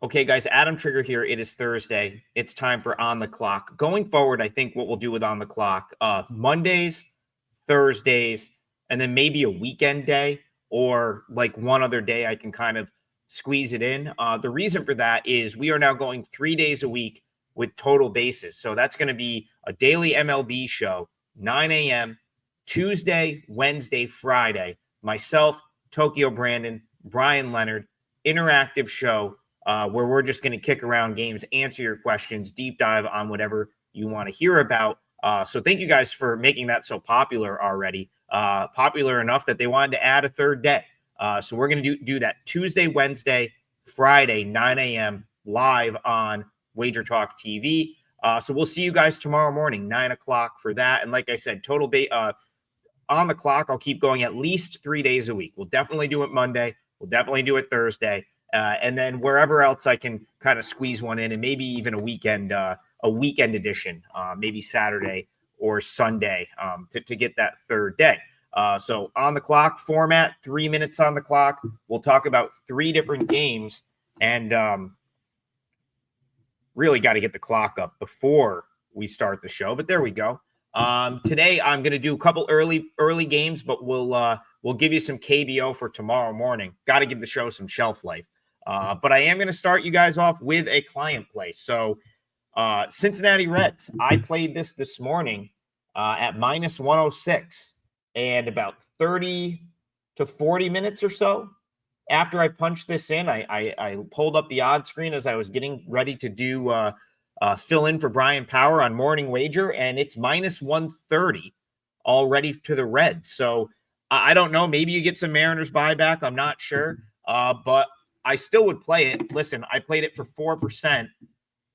Okay, guys, Adam Trigger here. It is Thursday. It's time for On the Clock. Going forward, I think what we'll do with On the Clock, Mondays, Thursdays, and then maybe a weekend day or like one other day I can kind of squeeze it in. The reason for that is we are now going 3 days a week with total bases. So that's going to be a daily MLB show, 9 a.m., Tuesday, Wednesday, Friday. Myself, Tokyo Brandon, Brian Leonard, interactive show where we're just going to kick around games, answer your questions, deep dive on whatever you want to hear about. So thank you guys for making that so popular already. Popular enough that they wanted to add a third day. So we're going to do that Tuesday, Wednesday, Friday, 9 a.m. live on WagerTalk TV. So we'll see you guys tomorrow morning, 9 o'clock for that. And like I said, on the clock, I'll keep going at least 3 days a week. We'll definitely do it Monday. We'll definitely do it Thursday. And then wherever else I can kind of squeeze one in, and maybe even a weekend edition, maybe Saturday or Sunday to get that third day. So on the clock format, 3 minutes on the clock. We'll talk about 3 different games, and really got to get the clock up before we start the show. But there we go. Today I'm going to do a couple early games, but we'll give you some KBO for tomorrow morning. Got to give the show some shelf life. But I am going to start you guys off with a client play. So Cincinnati Reds, I played this morning at minus 106, and about 30 to 40 minutes or so after I punched this in, I pulled up the odds screen as I was getting ready to do fill in for Brian Power on Morning Wager, and it's minus 130 already to the Reds. So I don't know. Maybe you get some Mariners buyback. I'm not sure. But I still would play it. Listen, I played it for 4%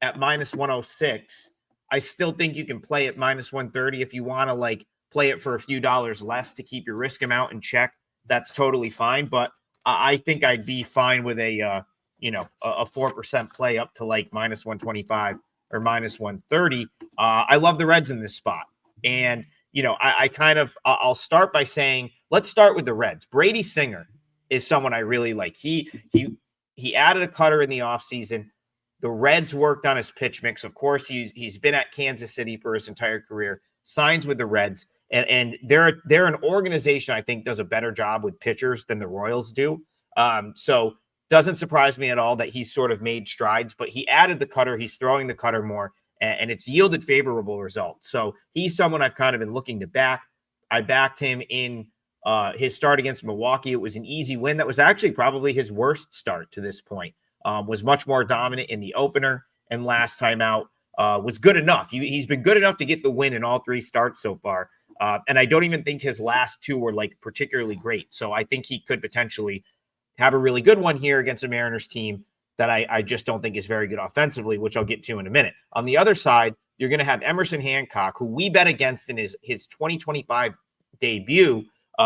at minus 106. I still think you can play it minus 130 if you want to like play it for a few dollars less to keep your risk amount in check. That's totally fine. But I think I'd be fine with a 4% play up to like minus 125 or minus 130. I love the Reds in this spot. And, I'll start by saying, let's start with the Reds. Brady Singer is someone I really like. He added a cutter in the offseason. The Reds worked on his pitch mix. Of course, he's been at Kansas City for his entire career, signs with the Reds, and they're an organization I think does a better job with pitchers than the Royals do. So doesn't surprise me at all that he's sort of made strides, but he added the cutter. He's throwing the cutter more, and it's yielded favorable results. So he's someone I've kind of been looking to back. I backed him in his start against Milwaukee. It was an easy win. That was actually probably his worst start to this point. Was much more dominant in the opener, and last time out was good enough. He's been good enough to get the win in all 3 starts so far. And I don't even think his last 2 were like particularly great. So I think he could potentially have a really good one here against a Mariners team that I just don't think is very good offensively, which I'll get to in a minute. On the other side, you're going to have Emerson Hancock, who we bet against in his 2025 debut.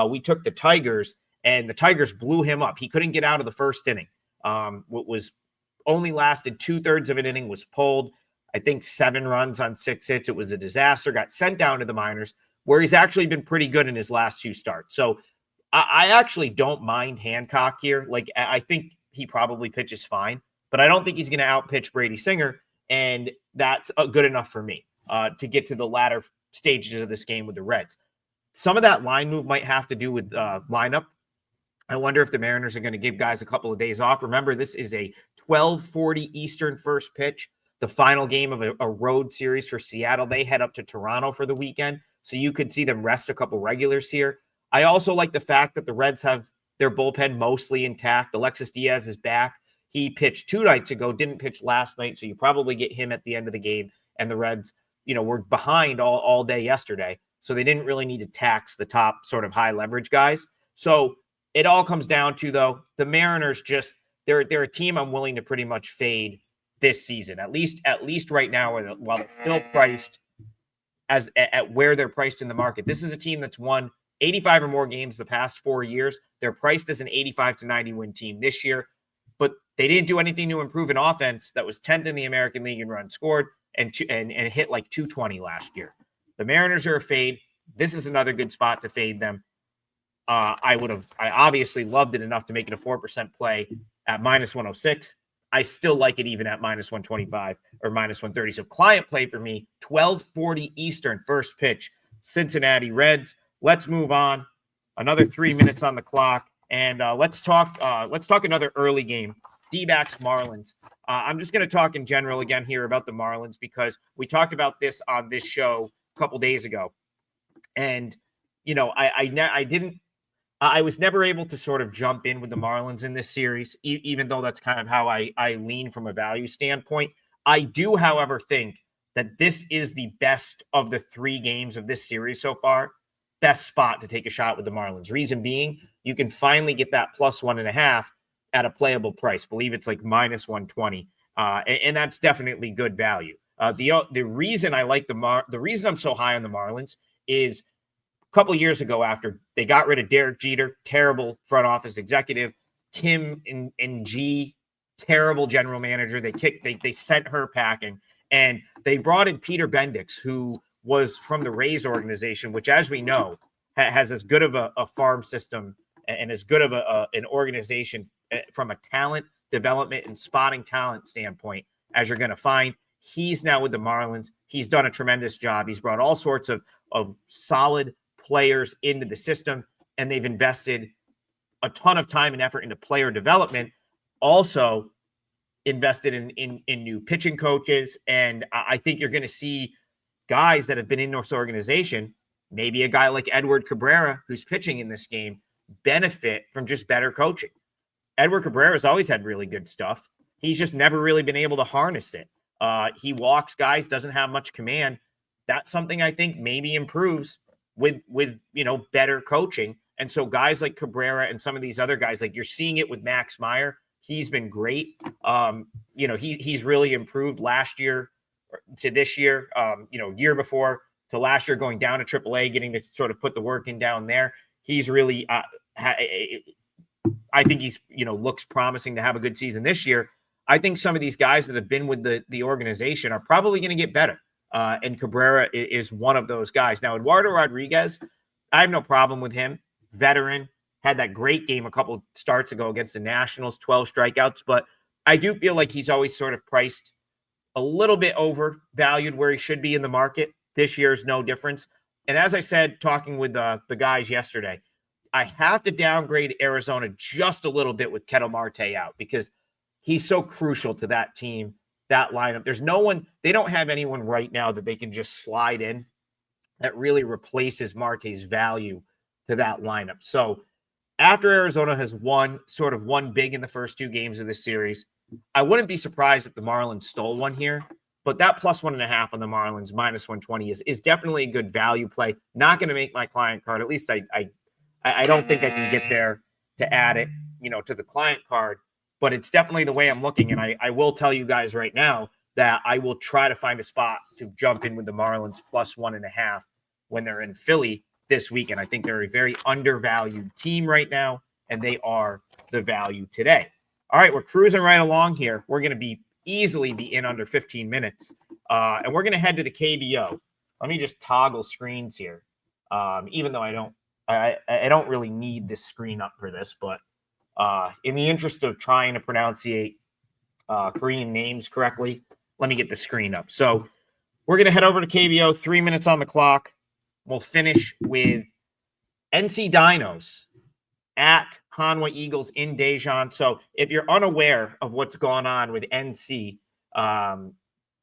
We took the Tigers, and the Tigers blew him up. He couldn't get out of the first inning. What was only lasted 2/3 of an inning, was pulled. I think 7 runs on 6 hits. It was a disaster. Got sent down to the minors, where he's actually been pretty good in his last 2 starts. So I actually don't mind Hancock here. Like, I think he probably pitches fine, but I don't think he's going to outpitch Brady Singer, and that's good enough for me to get to the latter stages of this game with the Reds. Some of that line move might have to do with lineup. I wonder if the Mariners are going to give guys a couple of days off. Remember, this is a 12:40 Eastern first pitch, the final game of a road series for Seattle. They head up to Toronto for the weekend, so you could see them rest a couple regulars here. I also like the fact that the Reds have their bullpen mostly intact. Alexis Diaz is back. He pitched 2 nights ago, didn't pitch last night, so you probably get him at the end of the game. And the Reds, were behind all day yesterday, so they didn't really need to tax the top sort of high leverage guys. So it all comes down to, though, the Mariners they're a team I'm willing to pretty much fade this season, at least right now, while they're still priced at where they're priced in the market. This is a team that's won 85 or more games the past 4 years. They're priced as an 85 to 90 win team this year, but they didn't do anything to improve an offense that was 10th in the American League in runs scored and hit like 220 last year. The Mariners are a fade. This is another good spot to fade them. I obviously loved it enough to make it a 4% play at minus 106. I still like it even at minus 125 or minus 130. So client play for me, 12:40 Eastern, first pitch, Cincinnati Reds. Let's move on. Another 3 minutes on the clock, and let's talk another early game, D-backs Marlins. I'm just going to talk in general again here about the Marlins because we talked about this on this show a couple days ago, and I was never able to sort of jump in with the Marlins in this series, even though that's kind of how I lean from a value standpoint. I do, however, think that this is the best of the 3 games of this series so far. Best spot to take a shot with the Marlins. Reason being, you can finally get that plus 1.5 at a playable price. I believe it's like minus 120, and that's definitely good value. The reason I like the reason I'm so high on the Marlins is a couple of years ago, after they got rid of Derek Jeter, terrible front office executive, Kim and G, terrible general manager. They sent her packing, and they brought in Peter Bendix, who was from the Rays organization, which, as we know, has as good of a farm system and as good of an organization from a talent development and spotting talent standpoint as you're going to find. He's now with the Marlins. He's done a tremendous job. He's brought all sorts of solid players into the system, and they've invested a ton of time and effort into player development. Also invested in new pitching coaches, and I think you're going to see guys that have been in this organization, maybe a guy like Edward Cabrera, who's pitching in this game, benefit from just better coaching. Edward Cabrera's always had really good stuff. He's just never really been able to harness it. He walks guys, doesn't have much command. That's something I think maybe improves with better coaching. And so guys like Cabrera and some of these other guys, like you're seeing it with Max Meyer, he's been great. He's really improved last year to this year, year before to last year, going down to AAA, getting to sort of put the work in down there. He's really, I think he's, looks promising to have a good season this year. I think some of these guys that have been with the organization are probably going to get better. And Cabrera is one of those guys. Now, Eduardo Rodriguez, I have no problem with him. Veteran, had that great game a couple starts ago against the Nationals, 12 strikeouts. But I do feel like he's always sort of priced a little bit overvalued where he should be in the market. This year is no difference. And as I said, talking with the guys yesterday, I have to downgrade Arizona just a little bit with Ketel Marte out because he's so crucial to that team, that lineup. There's no one, they don't have anyone right now that they can just slide in that really replaces Marte's value to that lineup. So after Arizona has won big in the first 2 games of this series, I wouldn't be surprised if the Marlins stole one here, but that plus 1.5 on the Marlins, minus 120 is definitely a good value play. Not going to make my client card. At least I don't think I can get there to add it, to the client card, but it's definitely the way I'm looking. And I will tell you guys right now that I will try to find a spot to jump in with the Marlins plus 1.5 when they're in Philly this weekend. I think they're a very undervalued team right now, and they are the value today. All right, we're cruising right along here. We're going to easily be in under 15 minutes, and we're going to head to the KBO. Let me just toggle screens here, even though I don't really need this screen up for this, but in the interest of trying to pronunciate Korean names correctly, let me get the screen up. So we're going to head over to KBO, 3 minutes on the clock. We'll finish with NC Dinos at Hanwha Eagles in Daejeon. So if you're unaware of what's going on with NC,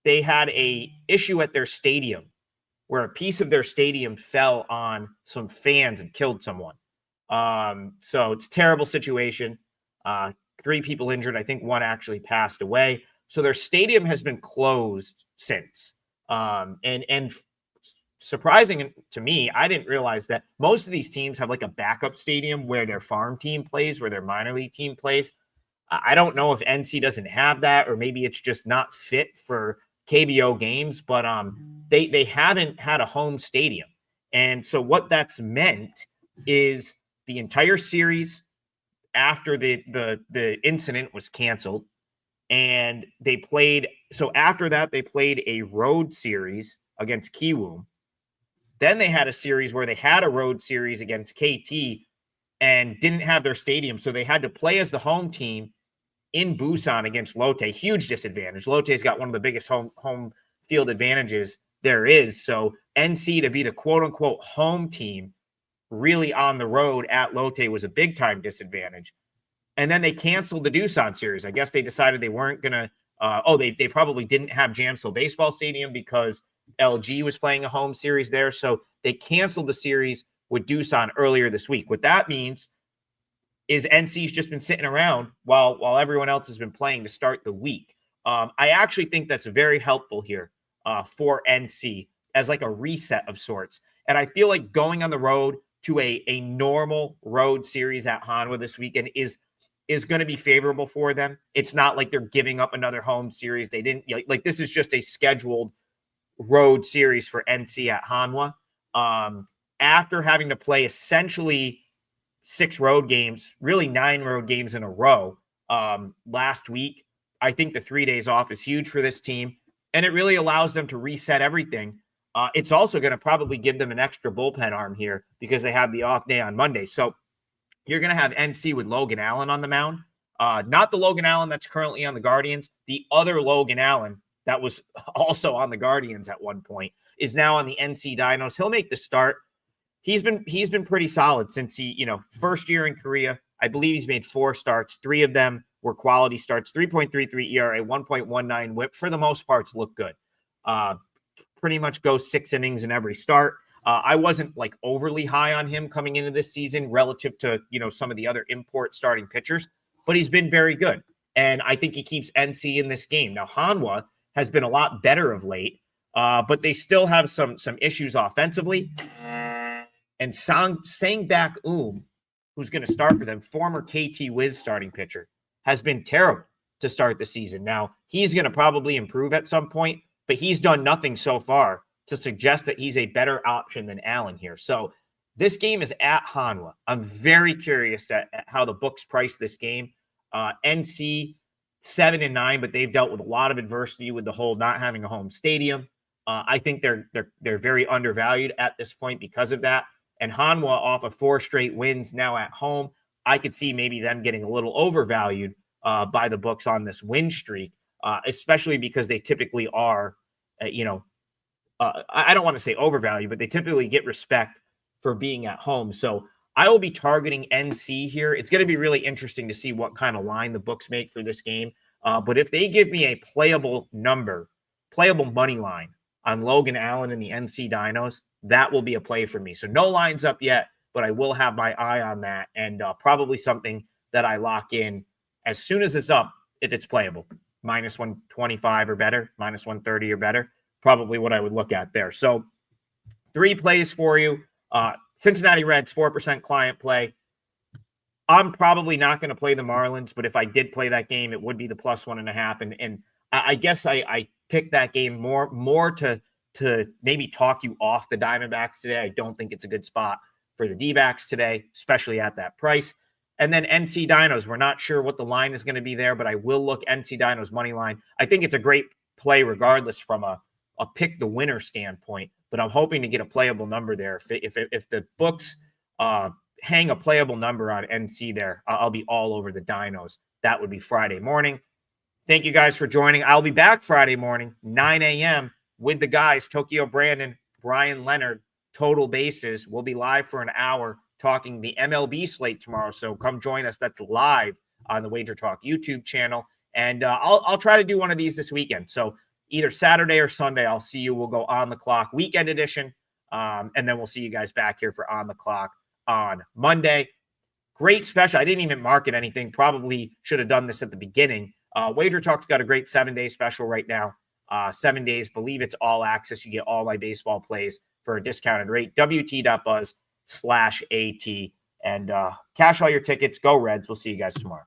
they had a issue at their stadium where a piece of their stadium fell on some fans and killed someone. So it's a terrible situation. 3 people injured. I think 1 actually passed away. So their stadium has been closed since. And surprising to me, I didn't realize that most of these teams have like a backup stadium where their farm team plays, where their minor league team plays. I don't know if NC doesn't have that, or maybe it's just not fit for KBO games, but they haven't had a home stadium. And so what that's meant is the entire series after the incident was canceled, and they played. So after that, they played a road series against Kiwoom. Then they had a series where they had a road series against KT and didn't have their stadium. So they had to play as the home team in Busan against Lotte. Huge disadvantage. Lotte's got one of the biggest home field advantages there is. So NC to be the quote unquote home team really on the road at Lotte was a big time disadvantage. And then they canceled the Doosan series. I guess they decided they weren't going to. They probably didn't have Jamsil Baseball Stadium because LG was playing a home series there. So they canceled the series with Doosan earlier this week. What that means is NC's just been sitting around while everyone else has been playing to start the week. I actually think that's very helpful here for NC as like a reset of sorts. And I feel like going on the road to a normal road series at Hanwha this weekend is going to be favorable for them. It's not like they're giving up another home series. They didn't like this is just a scheduled road series for NC at Hanwha. After having to play essentially 6 road games, really 9 road games in a row last week, I think the 3 days off is huge for this team, and it really allows them to reset everything. It's also going to probably give them an extra bullpen arm here because they have the off day on Monday. So you're going to have NC with Logan Allen on the mound. Not the Logan Allen that's currently on the Guardians. The other Logan Allen that was also on the Guardians at one point is now on the NC Dinos. He'll make the start. He's been pretty solid since he, first year in Korea. I believe he's made 4 starts. 3 of them were quality starts. 3.33 ERA, 1.19 WHIP. For the most parts, look good. Pretty much goes 6 innings in every start. I wasn't like overly high on him coming into this season relative to, some of the other import starting pitchers, but he's been very good. And I think he keeps NC in this game. Now, Hanwha has been a lot better of late, but they still have some issues offensively. And Sang-Bak who's going to start for them, former KT Wiz starting pitcher, has been terrible to start the season. Now, he's going to probably improve at some point, but he's done nothing so far to suggest that he's a better option than Allen here. So this game is at Hanwha. I'm very curious at how the books price this game. NC 7-9, but they've dealt with a lot of adversity with the whole not having a home stadium. I think they're very undervalued at this point because of that. And Hanwha off of 4 straight wins now at home. I could see maybe them getting a little overvalued by the books on this win streak, especially because they typically are, I don't want to say overvalued, but they typically get respect for being at home. So I will be targeting NC here. It's going to be really interesting to see what kind of line the books make for this game. But if they give me a playable money line on Logan Allen and the NC Dinos, that will be a play for me. So no lines up yet, but I will have my eye on that and probably something that I lock in as soon as it's up if it's playable. Minus 125 or better, minus 130 or better, probably what I would look at there. So 3 plays for you. Cincinnati Reds, 4% client play. I'm probably not going to play the Marlins, but if I did play that game, it would be the plus 1.5. And I guess I picked that game more to maybe talk you off the Diamondbacks today. I don't think it's a good spot for the D-backs today, especially at that price. And then NC Dinos, we're not sure what the line is going to be there, but I will look NC Dinos money line. I think it's a great play regardless from a pick the winner standpoint, but I'm hoping to get a playable number there. If the books hang a playable number on NC there, I'll be all over the Dinos. That would be Friday morning. Thank you guys for joining. I'll be back Friday morning, 9 a.m. with the guys, Tokyo Brandon, Brian Leonard, Total Bases. We'll be live for an hour talking the MLB slate tomorrow. So come join us. That's live on the WagerTalk YouTube channel. And I'll try to do one of these this weekend. So either Saturday or Sunday, I'll see you. We'll go on the clock weekend edition. And then we'll see you guys back here for on the clock on Monday. Great special. I didn't even market anything. Probably should have done this at the beginning. WagerTalk's got a great 7-day special right now. 7 days, believe it's all access. You get all my baseball plays for a discounted rate. WT.buzz/AT. And cash all your tickets. Go Reds. We'll see you guys tomorrow.